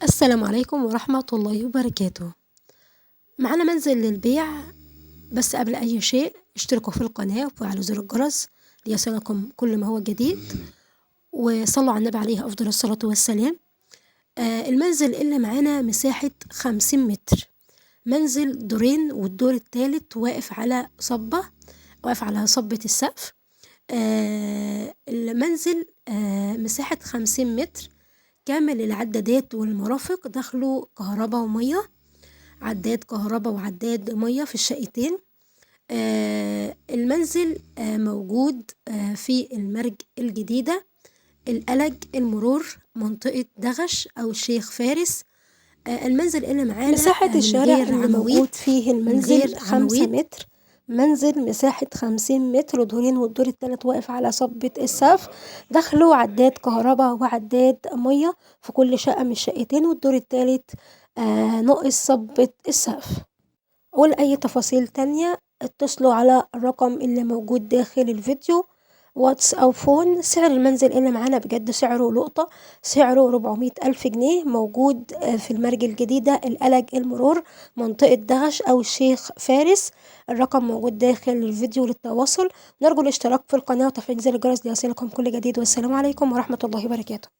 السلام عليكم ورحمة الله وبركاته. معانا منزل للبيع، بس قبل أي شيء اشتركوا في القناة وفعلوا زر الجرس ليصلكم كل ما هو جديد، وصلوا على النبي عليه أفضل الصلاة والسلام. المنزل اللي معانا مساحة 50 متر، منزل دورين والدور الثالث واقف على صبة السقف. المنزل مساحة 50 متر، كامل العدادات والمرافق، دخله كهرباء ومية، عداد كهرباء وعداد مية في الشقتين. المنزل موجود في المرج الجديدة، القلج المرور، منطقة دغش أو الشيخ فارس. المنزل اللي معانا مساحة الشارع اللي موجود فيه غير المنزل 5 عواميد. متر، منزل مساحة 50 متر ودورين، والدور التالت واقف على صبة السقف، دخله عداد كهرباء وعداد مية في كل شقة من الشقتين، والدور التالت ناقص صبة السقف. ولأي تفاصيل تانية اتصلوا على الرقم اللي موجود داخل الفيديو، واتس أو فون. سعر المنزل اللي معانا بجد سعره لقطة، سعره 400,000 جنيه، موجود في المرج الجديدة، القلج المرور، منطقة دغش أو الشيخ فارس. الرقم موجود داخل الفيديو للتواصل. نرجو الاشتراك في القناة وتفعيل زر الجرس ليصلكم كل جديد، والسلام عليكم ورحمة الله وبركاته.